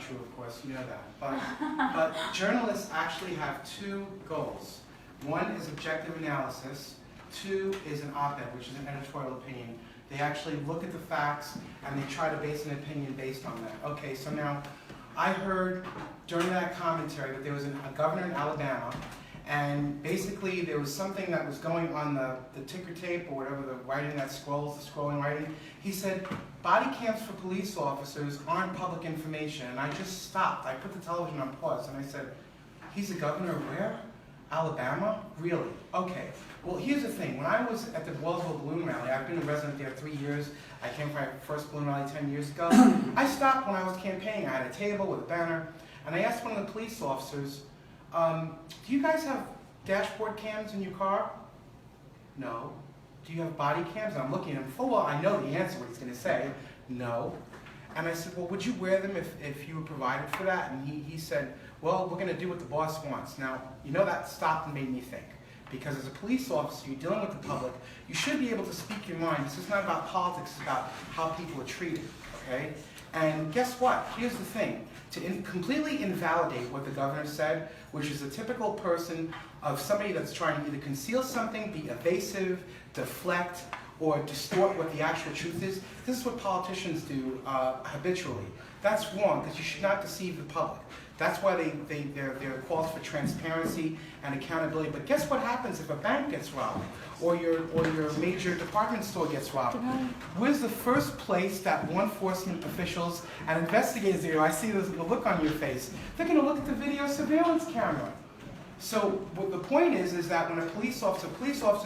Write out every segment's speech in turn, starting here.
not true, of course, you know that. But journalists actually have two goals. One is objective analysis. Two is an op-ed, which is an editorial opinion. They actually look at the facts and they try to base an opinion based on that. Okay, so now I heard during that commentary that there was a governor in Alabama, and basically there was something that was going on the ticker tape or whatever, the writing that scrolls, the scrolling writing. He said, body cams for police officers aren't public information. And I just stopped. I put the television on pause and I said, he's a governor of where? Alabama? Really? Okay. Well, here's the thing. When I was at the Wellsville Balloon Rally, I've been a resident there 3 years. I came for my first balloon rally 10 years ago. I stopped when I was campaigning. I had a table with a banner, and I asked one of the police officers, do you guys have dashboard cams in your car? No. Do you have body cams? And I'm looking at him full well. I know the answer, what he's going to say. No. And I said, well, would you wear them if you were provided for that? And he said, well, we're going to do what the boss wants. Now, you know, that stopped and made me think. Because as a police officer, you're dealing with the public, you should be able to speak your mind. This is not about politics, it's about how people are treated, okay? And guess what? Here's the thing. To completely invalidate what the governor said, which is a typical person of somebody that's trying to either conceal something, be evasive, deflect, or distort what the actual truth is. This is what politicians do habitually. That's wrong, because you should not deceive the public. That's why there calls for transparency and accountability. But guess what happens if a bank gets robbed, or your major department store gets robbed? Where's the first place that law enforcement officials and investigators do? I see the look on your face. They're going to look at the video surveillance camera. So what the point is that when a police officer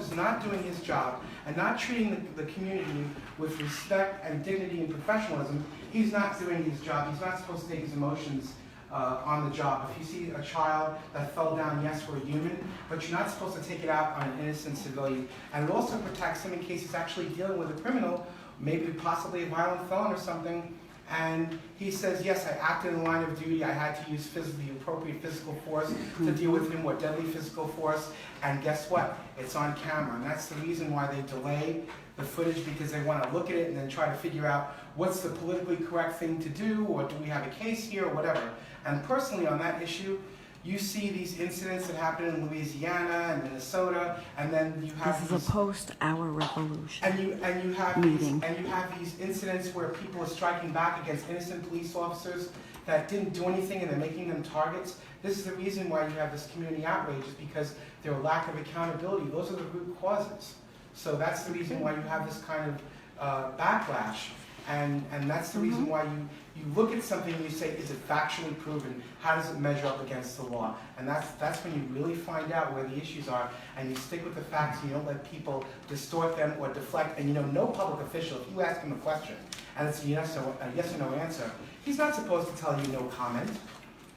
is not doing his job and not treating the community with respect and dignity and professionalism, he's not doing his job. He's not supposed to take his emotions on the job. If you see a child that fell down, yes, we're human, but you're not supposed to take it out on an innocent civilian. And it also protects him in case he's actually dealing with a criminal, maybe possibly a violent felon or something, and he says, yes, I acted in the line of duty, I had to use the appropriate physical force to deal with him, or deadly physical force, and guess what? It's on camera, and that's the reason why they delay the footage, because they want to look at it and then try to figure out what's the politically correct thing to do, or do we have a case here, or whatever. And personally, on that issue, you see these incidents that happen in Louisiana and Minnesota, and then you have this is a post-our revolution and you have meeting. You have these incidents where people are striking back against innocent police officers that didn't do anything, and they're making them targets. This is the reason why you have this community outrage, is because there are lack of accountability. Those are the root causes. So that's the reason why you have this kind of backlash, and that's the reason why you look at something and you say, is it factually proven? How does it measure up against the law? And that's when you really find out where the issues are, and you stick with the facts, and you don't let people distort them or deflect. And no public official, if you ask him a question and it's a yes or no answer, he's not supposed to tell you no comment.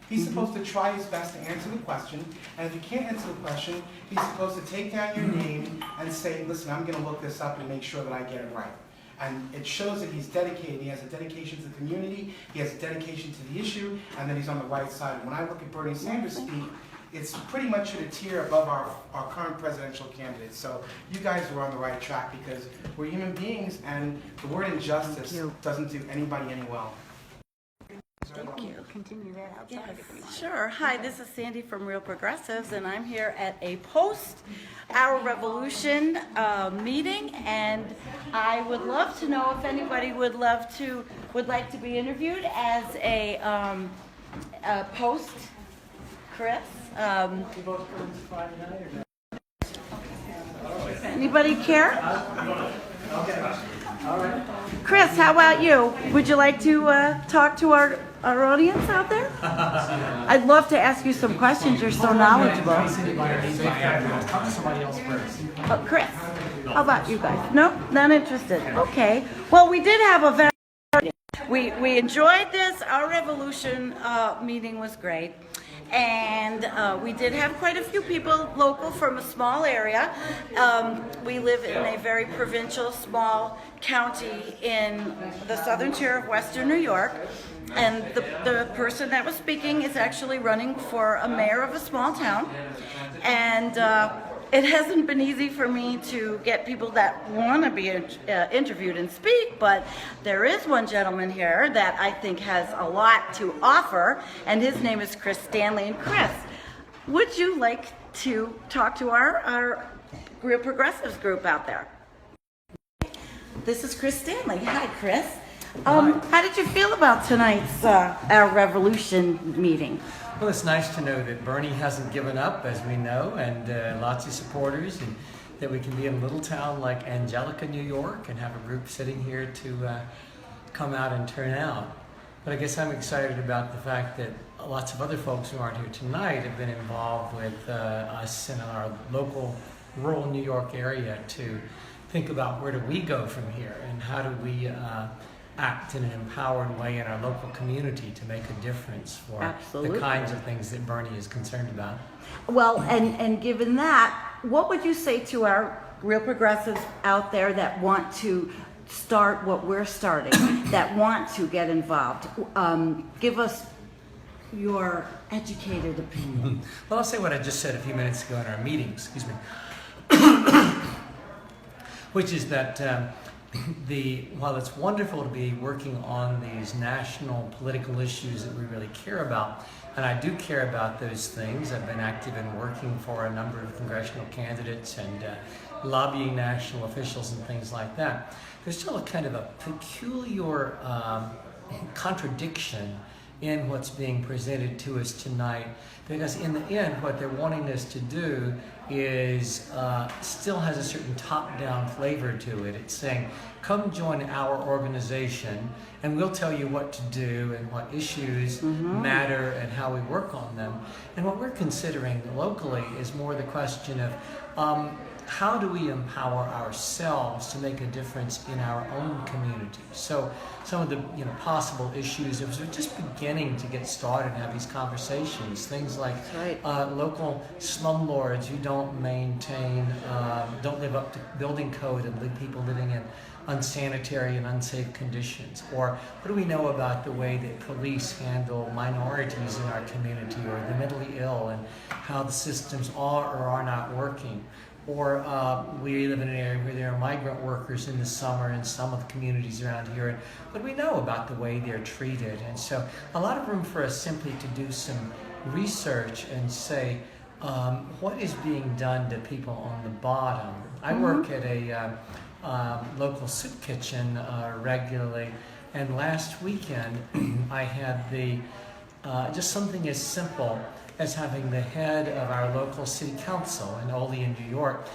He's supposed to try his best to answer the question, and if you can't answer the question, he's supposed to take down your name and say, listen, I'm going to look this up and make sure that I get it right. And it shows that he's dedicated. He has a dedication to the community, he has a dedication to the issue, and that he's on the right side. And when I look at Bernie Sanders speak, it's pretty much at a tier above our current presidential candidate. So you guys are on the right track, because we're human beings, and the word injustice doesn't do anybody any well. Thank you. Continue that outside. Yes, sure. Hi, this is Sandy from Real Progressives, and I'm here at a post-Our Revolution meeting, and I would love to know if anybody would like to be interviewed as a post. Chris. Anybody care? Chris, how about you? Would you like to talk to our audience out there? I'd love to ask you some questions. You're so knowledgeable. Oh, Chris, how about you guys? No, not interested. Okay. Well, we did have a very we enjoyed this. Our Revolution meeting was great. And we did have quite a few people local from a small area. We live in a very provincial, small county in the southern tier of Western New York. And the person that was speaking is actually running for a mayor of a small town. And it hasn't been easy for me to get people that want to be interviewed and speak, but there is one gentleman here that I think has a lot to offer, and his name is Chris Stanley. And Chris, would you like to talk to our Real Progressives group out there? This is Chris Stanley. Hi, Chris. How did you feel about tonight's our Revolution meeting? Well, it's nice to know that Bernie hasn't given up, as we know, and lots of supporters, and that we can be in a little town like Angelica, New York, and have a group sitting here to come out and turn out. But I guess I'm excited about the fact that lots of other folks who aren't here tonight have been involved with us in our local rural New York area to think about where do we go from here, and how do we act in an empowered way in our local community to make a difference for Absolutely. the kinds of things that Bernie is concerned about. Well, and given that, what would you say to our Real Progressives out there that want to start what we're starting, that want to get involved? Give us your educated opinion. Well, I'll say what I just said a few minutes ago in our meeting, excuse me, which is that while it's wonderful to be working on these national political issues that we really care about, and I do care about those things. I've been active in working for a number of congressional candidates and lobbying national officials and things like that. There's still a kind of a peculiar contradiction in what's being presented to us tonight, because in the end what they're wanting us to do is still has a certain top-down flavor to it. It's saying, come join our organization and we'll tell you what to do and what issues matter and how we work on them. And what we're considering locally is more the question of how do we empower ourselves to make a difference in our own community? So some of the possible issues, we're just beginning to get started and have these conversations. Things like local slumlords who don't maintain, don't live up to building code, and people living in unsanitary and unsafe conditions. Or what do we know about the way that police handle minorities in our community, or the mentally ill, and how the systems are or are not working? Or we live in an area where there are migrant workers in the summer in some of the communities around here. And what do we know about the way they're treated? And so a lot of room for us simply to do some research and say, what is being done to people on the bottom? I work at a local soup kitchen regularly, and last weekend I had just something as simple as having the head of our local city council in Olean, New York,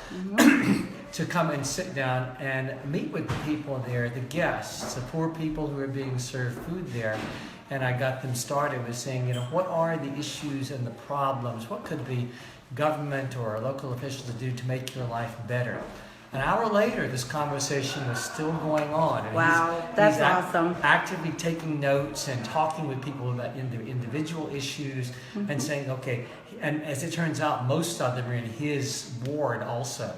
to come and sit down and meet with the people there, the guests, the poor people who are being served food there. And I got them started with saying, what are the issues and the problems? What could the government or local officials do to make your life better? An hour later, this conversation was still going on. And Wow, that's awesome. Actively taking notes and talking with people about individual issues and saying, okay, and as it turns out, most of them are in his ward also.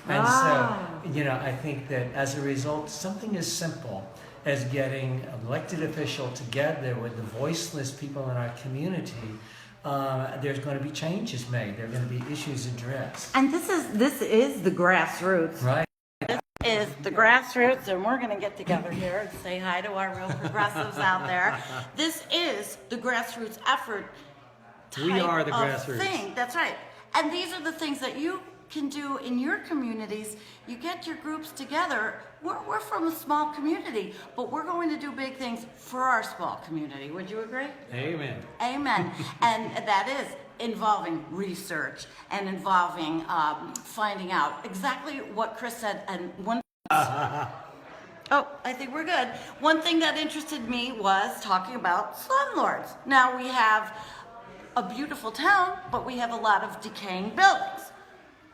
And so, I think that as a result, something as simple as getting an elected official together with the voiceless people in our community, there's going to be changes made. There are going to be issues addressed. And this is the grassroots. Right. This is the grassroots, and we're going to get together here and say hi to our Real Progressives out there. This is the grassroots effort type We are the of grassroots. thing. That's right. And these are the things that you can do in your communities. You get your groups together. We're from a small community, but we're going to do big things for our small community. Would you agree? Amen. Amen. And that is involving research and involving finding out exactly what Chris said. And one oh, I think we're good. One thing that interested me was talking about slumlords. Now we have a beautiful town, but we have a lot of decaying buildings.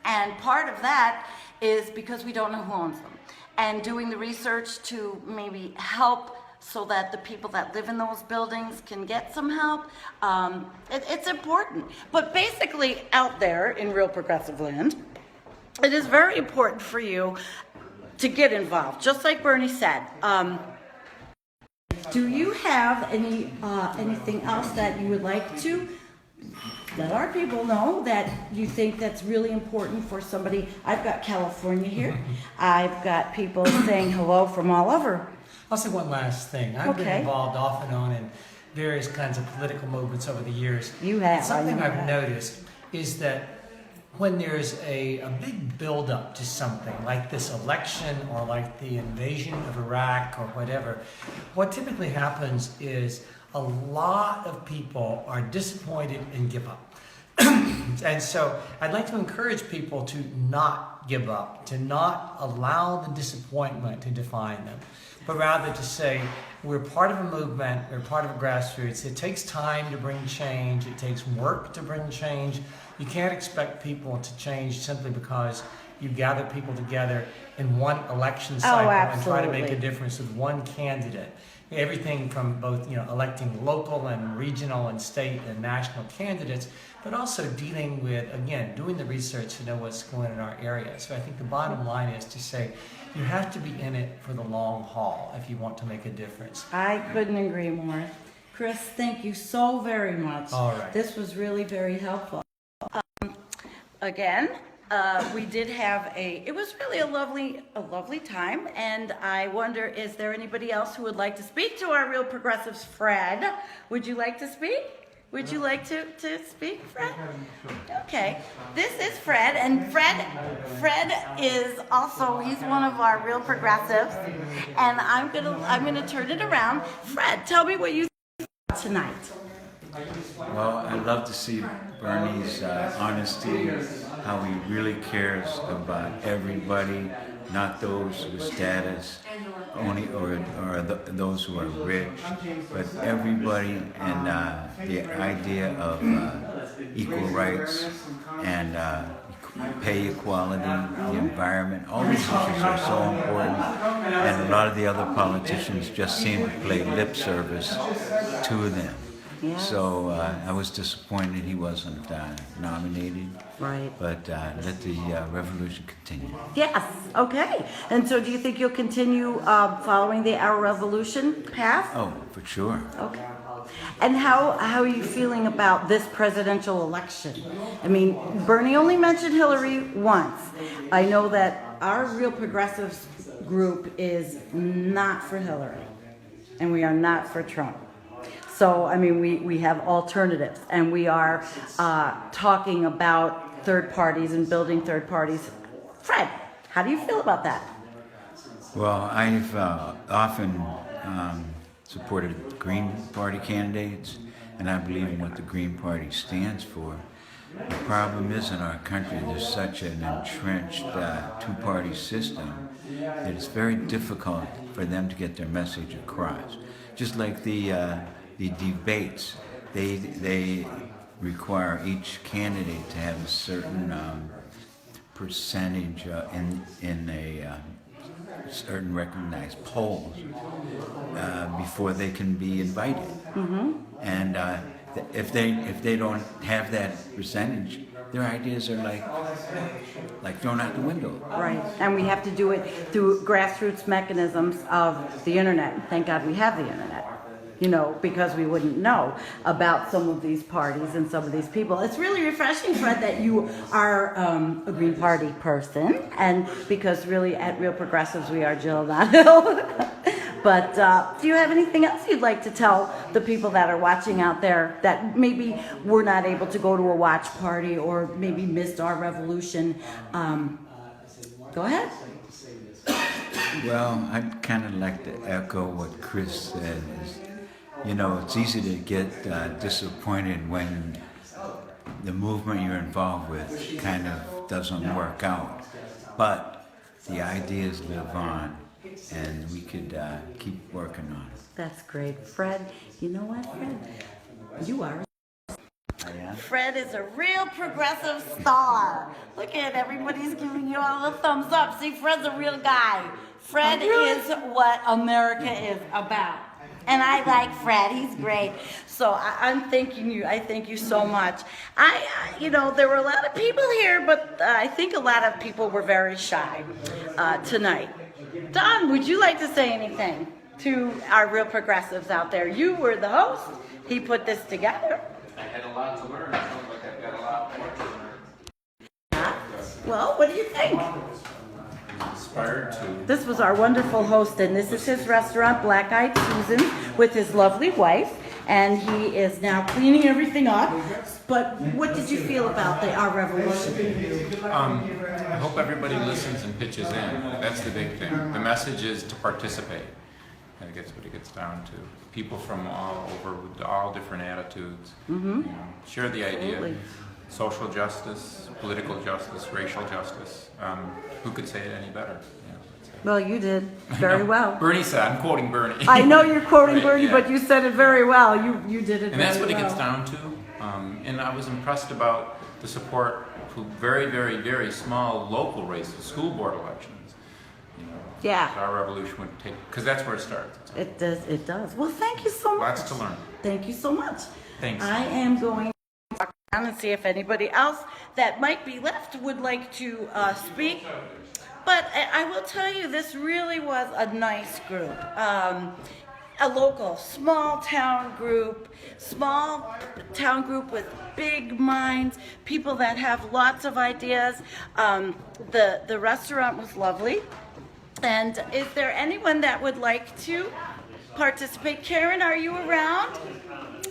And part of that is because we don't know who owns them. And doing the research to maybe help so that the people that live in those buildings can get some help, it's important. But basically out there in Real Progressive Land, it is very important for you to get involved, just like Bernie said. Do you have anything else that you would like to let our people know that you think that's really important for somebody. I've got California here. I've got people saying hello from all over. I'll say one last thing. I've been Okay. involved off and on in various kinds of political movements over the years. You have. And something I know I've that. noticed is that when there's a big buildup to something, like this election or like the invasion of Iraq or whatever, what typically happens is a lot of people are disappointed and give up. And so I'd like to encourage people to not give up, to not allow the disappointment to define them, but rather to say, we're part of a movement, we're part of a grassroots. It takes time to bring change, it takes work to bring change. You can't expect people to change simply because you gather people together in one election cycle and try to make a absolutely. difference with one candidate. Everything from both, electing local and regional and state and national candidates, but also dealing with, again, doing the research to know what's going on in our area. So I think the bottom line is to say, you have to be in it for the long haul if you want to make a difference. I couldn't agree more. Chris, thank you so very much. All right. This was really very helpful. Again, we did have it was really a lovely time, and I wonder, is there anybody else who would like to speak to our Real Progressives? Fred, would you like to speak? Would you like to speak, Fred? Okay, this is Fred, and Fred is also, he's one of our Real Progressives, and I'm gonna turn it around. Fred, tell me what you think tonight. Well, I love to see Bernie's honesty, how he really cares about everybody, not those with status, only or those who are rich, but everybody, and the idea of equal rights and pay equality, the environment, all these issues are so important, and a lot of the other politicians just seem to play lip service to them. Yes. So I was disappointed he wasn't nominated. Right. But let the revolution continue. Yes, okay. And so do you think you'll continue following the Our Revolution path? Oh, for sure. Okay. And how are you feeling about this presidential election? I mean, Bernie only mentioned Hillary once. I know that our Real Progressives group is not for Hillary, and we are not for Trump. So, I mean, we have alternatives, and we are talking about third parties and building third parties. Fred, how do you feel about that? Well, I've often supported Green Party candidates, and I believe in what the Green Party stands for. The problem is in our country there's such an entrenched two-party system that it's very difficult for them to get their message across. Just like the debates, they require each candidate to have a certain percentage in a certain recognized polls before they can be invited. Mm-hmm. And if they don't have that percentage, their ideas are like thrown out the window. Right, and we have to do it through grassroots mechanisms of the internet. Thank God we have the internet. Because we wouldn't know about some of these parties and some of these people. It's really refreshing, Fred, that you are a Green Party person, and because really at Real Progressives we are Jill, not Hill. But do you have anything else you'd like to tell the people that are watching out there that maybe were not able to go to a watch party or maybe missed our revolution? Go ahead. Well, I'd kind of like to echo what Chris said. It's easy to get disappointed when the movement you're involved with kind of doesn't work out. But the ideas live on, and we could keep working on it. That's great. Fred, you know what, Fred? You are. I am. Fred is a real progressive star. Look at everybody's giving you all the thumbs up. See, Fred's a real guy. Fred is what America is about. And I like Fred. He's great. So I'm thanking you. I thank you so much. There were a lot of people here, but I think a lot of people were very shy tonight. Don, would you like to say anything to our Real Progressives out there? You were the host. He put this together. I had a lot to learn. It sounds like I've got a lot more to learn. Well, what do you think? Inspired to. This was our wonderful host, and this is his restaurant, Black Eyed Susan, with his lovely wife, and he is now cleaning everything up. But what did you feel about our revolution? I hope everybody listens and pitches in. That's the big thing. The message is to participate. I think that's what it gets down to. People from all over with all different attitudes. You know, share the idea. Absolutely. Social justice, political justice, racial justice. Who could say it any better? Well, you did very well. Bernie said, I'm quoting Bernie. I know you're quoting Right, Bernie, yeah. but you said it very well. You did it And that's very what it well. gets down to. And I was impressed about the support for very, very, very small local races, school board elections. You know, Yeah. Our revolution would take, because that's where it starts. It does. It does. Well, thank you so much. Lots to learn. Thank you so much. Thanks. I am going to walk around and see if anybody else that might be left would like to speak. But I will tell you, this really was a nice group. A local, small town group with big minds, people that have lots of ideas. The restaurant was lovely. And is there anyone that would like to participate? Karen, are you around?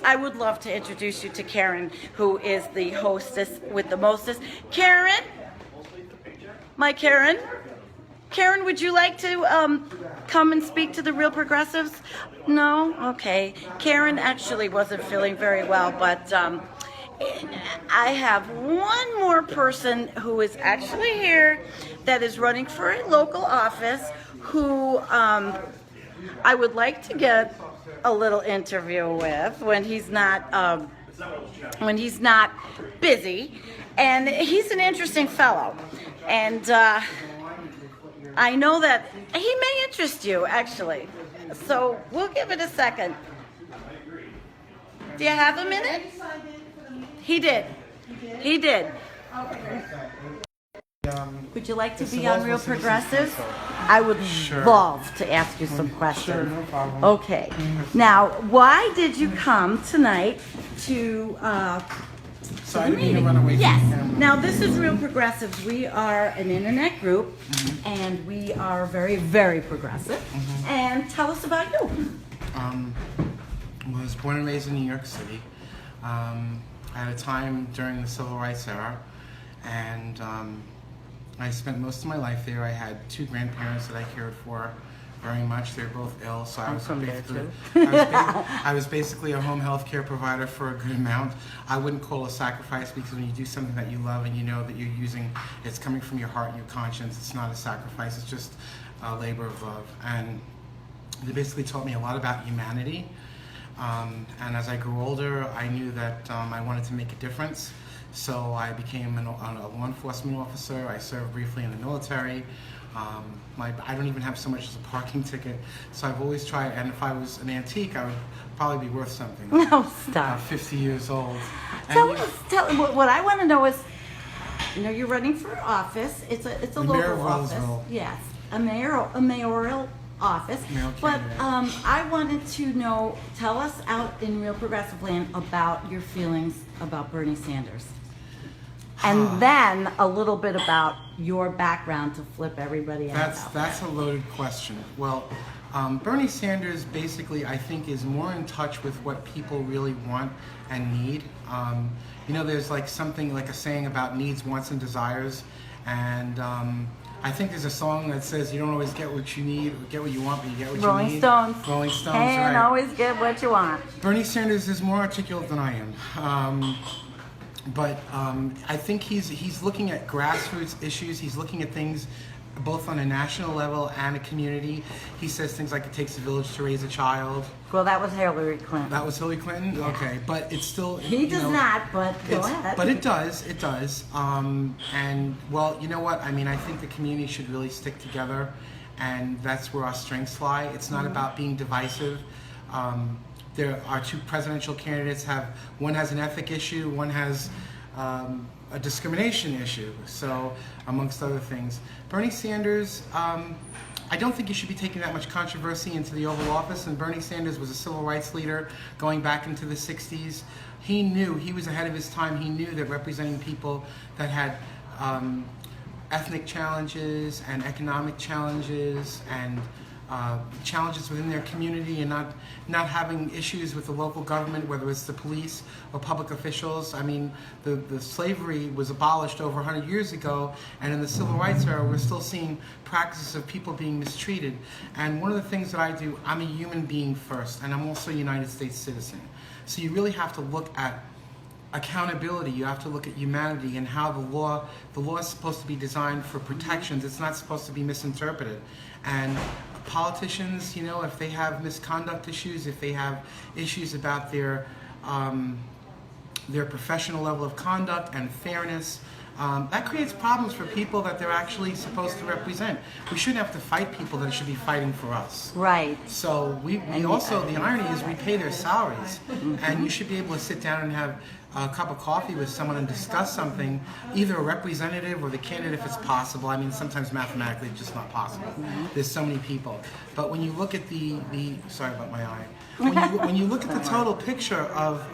I would love to introduce you to Karen, who is the hostess with the mostest. Karen? My Karen? Karen, would you like to come and speak to the Real Progressives? No? Okay. Karen actually wasn't feeling very well, but I have one more person who is actually here that is running for a local office who I would like to get a little interview with when he's not busy. And he's an interesting fellow. And I know that he may interest you, actually. So we'll give it a second. Do you have a minute? He did. He did. Would you like to be on Real Progressives? I would love to ask you some questions. Sure, no problem. Okay. Now, why did you come tonight to So I didn't mean to run away from Yes. the camera. Now, this is Real Progressives. We are an internet group, and we are very, very progressive. And tell us about you. Was born and raised in New York City at a time during the Civil Rights era, and I spent most of my life there. I had two grandparents that I cared for very much. They're both ill, so I was from there, basically too. I was basically a home health care provider for a good amount. I wouldn't call it a sacrifice, because when you do something that you love and you know that it's coming from your heart and your conscience, it's not a sacrifice. It's just a labor of love. And they basically taught me a lot about humanity. And as I grew older, I knew that I wanted to make a difference. So I became a law enforcement officer. I served briefly in the military. I don't even have so much as a parking ticket. So I've always tried, and if I was an antique, I would probably be worth something. No, stop. 50 years old. Tell what I want to know is, you're running for office. It's a The mayor local of office. Roseville. Yes, a mayoral office. Mayoral But candidate. I wanted to know, tell us out in Real Progressive Land about your feelings about Bernie Sanders. And then a little bit about your background to flip everybody out. That's a loaded question. Well, Bernie Sanders basically, I think, is more in touch with what people really want and need. There's like something like a saying about needs, wants, and desires, and I think there's a song that says you don't always get what you need, or get what you want, but you get what Rolling you need. Stones. Rolling Stones, Can't right. always get what you want. Bernie Sanders is more articulate than I am. But I think he's looking at grassroots issues. He's looking at things both on a national level and a community. He says things like it takes a village to raise a child. Well, that was Hillary Clinton. That was Hillary Clinton? Yeah. Okay, but it's still... He does not, but go ahead. But it does. And, well, you know what? I mean, I think the community should really stick together, and that's where our strengths lie. It's not about being divisive. There are two presidential candidates. One has an ethic issue, one has a discrimination issue, so amongst other things. Bernie Sanders, I I don't think you should be taking that much controversy into the Oval Office, and Bernie Sanders was a civil rights leader going back into the 60s. He knew, he was ahead of his time, he knew that representing people that had ethnic challenges and economic challenges and challenges within their community, and not having issues with the local government, whether it's the police or public officials. I mean, the slavery was abolished over 100 years ago, and in the civil rights era, we're still seeing practices of people being mistreated. And one of the things that I do, I'm a human being first, and I'm also a United States citizen. So you really have to look at accountability. You have to look at humanity and how the law is supposed to be designed for protections. It's not supposed to be misinterpreted. And politicians, you know, if they have misconduct issues, if they have issues about their professional level of conduct and fairness, that creates problems for people that they're actually supposed to represent. We shouldn't have to fight people that should be fighting for us. Right. So we also, the irony is we pay their salaries, and you should be able to sit down and have a cup of coffee with someone and discuss something, either a representative or the candidate if it's possible. I mean, sometimes mathematically it's just not possible. There's so many people. But when you look at the sorry about my eye. When you look at the total picture of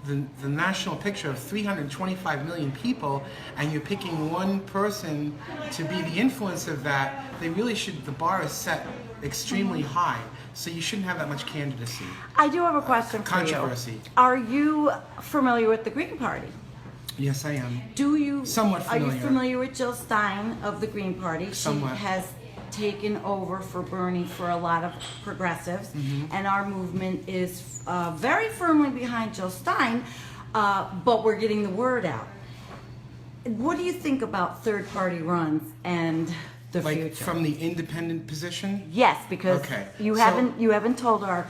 the national picture of 325 million people, and you're picking one person to be the influence of that, the bar is set extremely high. So you shouldn't have that much candidacy. I do have a question for you. Controversy. Are you familiar with the Green Party? Yes, I am. Are Somewhat familiar. you familiar with Jill Stein of the Green Party? Somewhat. She has taken over for Bernie for a lot of progressives, and our movement is very firmly behind Jill Stein, but we're getting the word out. What do you think about third-party runs and the future? From the independent position? Yes, because Okay. you haven't told our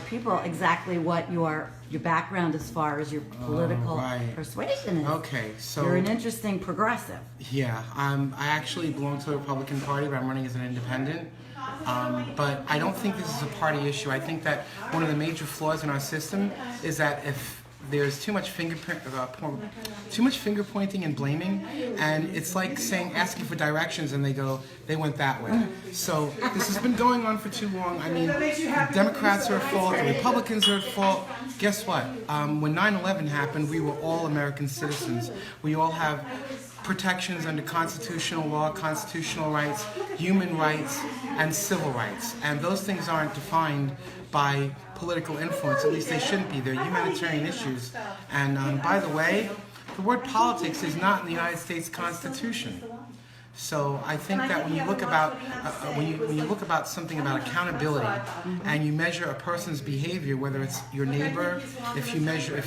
people exactly what your background as far as your political persuasion is. Okay, so You're an interesting progressive. yeah, I actually belong to the Republican Party, but I'm running as an independent. But I don't think this is a party issue. I think that one of the major flaws in our system is that if there's too much finger pointing and blaming, and it's like asking for directions, and they went that way. So this has been going on for too long. I mean, the Democrats are at fault, the Republicans are at fault. Guess what? When 9/11 happened, we were all American citizens. We all have protections under constitutional law, constitutional rights, human rights, and civil rights. And those things aren't defined by political influence. At least they shouldn't be. They're humanitarian issues. And by the way, the word politics is not in the United States Constitution. So I think that when you look about something about accountability, and you measure a person's behavior, whether it's your neighbor, if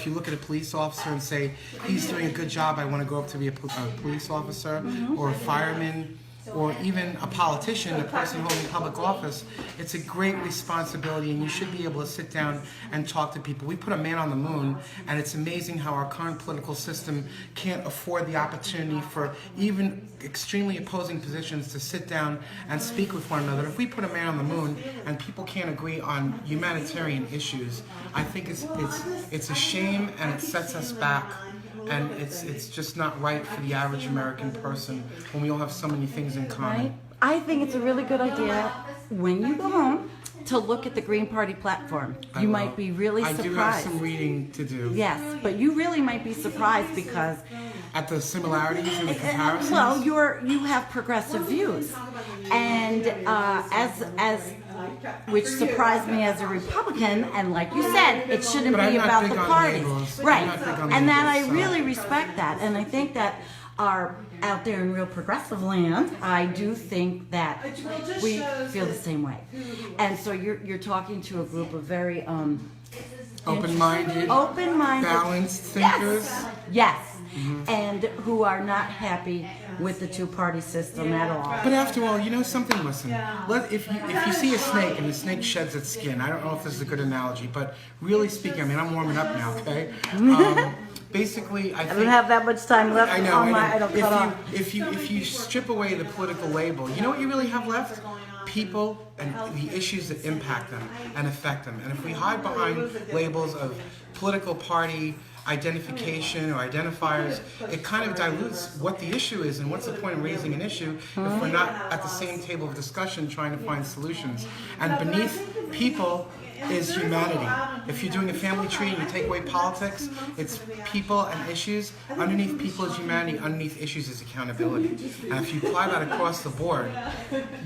you look at a police officer and say he's doing a good job, I want to go up to be a police officer, or a fireman, or even a politician, a person holding public office, it's a great responsibility, and you should be able to sit down and talk to people. We put a man on the moon, and it's amazing how our current political system can't afford the opportunity for even extremely opposing positions to sit down and speak with one another. If we put a man on the moon and people can't agree on humanitarian issues, I think it's a shame, and it sets us back. And it's just not right for the average American person when we all have so many things in common. Right? I think it's a really good idea when you go home to look at the Green Party platform. You might be really surprised. I do have some reading to do. Yes, but you really might be surprised because at the similarities and the comparisons. well, you have progressive views, and which surprised me as a Republican, and like you said, it shouldn't But be I'm not about big the on parties, labels. right? I'm not big on And that labels, I really respect that, and I think that our out there in real progressive land, I do think that we feel the same way, and so you're talking to a group of very open-minded, balanced thinkers. Yes. And who are not happy with the two-party system at all. But after all, you know something? Listen, if you see a snake and the snake sheds its skin, I don't know if this is a good analogy, but really speaking, I mean, I'm warming up now, okay? Basically, I don't have that much time left. I know. I don't cut off. If you strip away the political label, you know what you really have left? People and the issues that impact them and affect them. And if we hide behind labels of political party, identification or identifiers, it kind of dilutes what the issue is and what's the point of raising an issue if we're not at the same table of discussion trying to find solutions. And beneath people is humanity. If you're doing a family tree and you take away politics, it's people and issues. Underneath people is humanity, underneath issues is accountability. And if you apply that across the board,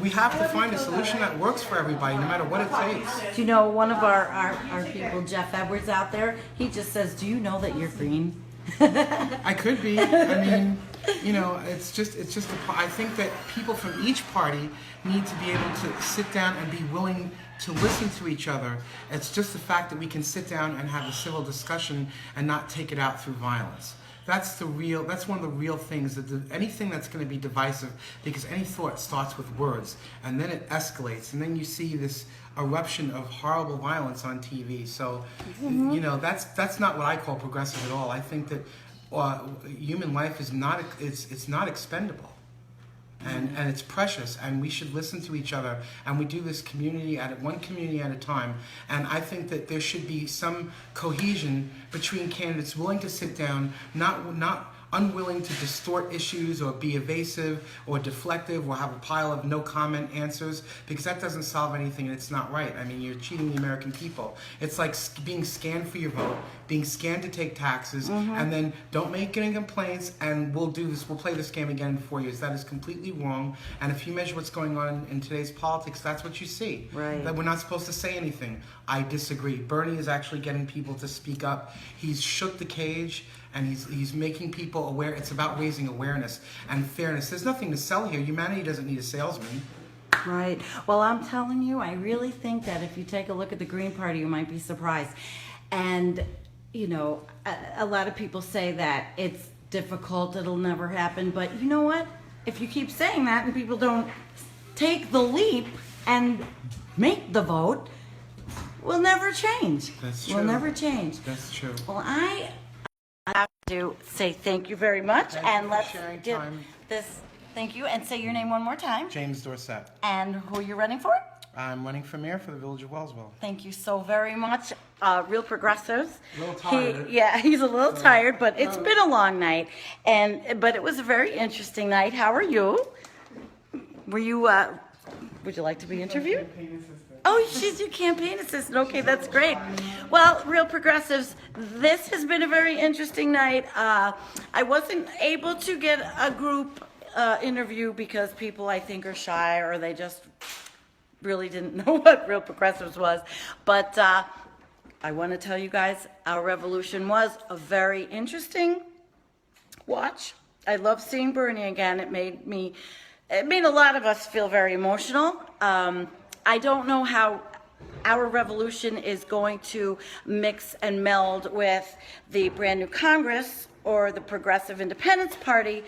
we have to find a solution that works for everybody, no matter what it takes. Do you know one of our people, Jeff Edwards out there, he just says, do you know that you're green? I could be. I mean, you know, I think that people from each party need to be able to sit down and be willing to listen to each other. It's just the fact that we can sit down and have a civil discussion and not take it out through violence. That's one of the real things, anything that's going to be divisive, because any thought starts with words, and then it escalates, and then you see this eruption of horrible violence on TV. So, you know, that's not what I call progressive at all. I think that human life is not, it's not expendable. And it's precious, and we should listen to each other, and we do this one community at a time. And I think that there should be some cohesion between candidates willing to sit down, not unwilling to distort issues or be evasive or deflective or have a pile of no comment answers, because that doesn't solve anything and it's not right. I mean, you're cheating the American people. It's like being scanned for your vote, being scanned to take taxes, and then don't make any complaints, and we'll play this game again in 4 years. That is completely wrong. And if you measure what's going on in today's politics, that's what you see. Right. That we're not supposed to say anything. I disagree. Bernie is actually getting people to speak up. He's shook the cage, and he's making people aware. It's about raising awareness and fairness. There's nothing to sell here. Humanity doesn't need a salesman. Right. Well, I'm telling you, I really think that if you take a look at the Green Party, you might be surprised. And, you know, a lot of people say that it's difficult, it'll never happen. But you know what? If you keep saying that and people don't take the leap and make the vote, we'll never change. That's true. We'll never change. That's true. Well, I have to say thank you very much, Thank and you for let's sharing get time. this. Thank you, and say your name one more time. James Dorsett. And who you're running for? I'm running for mayor for the Village of Wellsville. Thank you so very much. Real progressives. A little tired. He's a little tired, but it's been a long night, but it was a very interesting night. How are you? Were you? Would you like to be interviewed? Oh, she's your campaign assistant. Okay, that's great. Well, Real Progressives, this has been a very interesting night. I wasn't able to get a group interview because people, I think, are shy, or they just really didn't know what Real Progressives was. But I want to tell you guys, our revolution was a very interesting watch. I love seeing Bernie again. It made a lot of us feel very emotional. I don't know how our revolution is going to mix and meld with the brand new Congress or the Progressive Independence Party.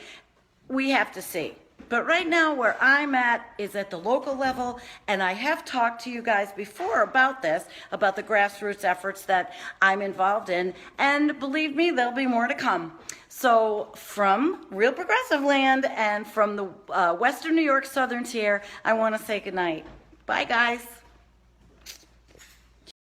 We have to see. But right now where I'm at is at the local level, and I have talked to you guys before about this, about the grassroots efforts that I'm involved in, and believe me, there'll be more to come. So from Real Progressive Land and from the Western New York Southern Tier, I want to say goodnight. Bye, guys.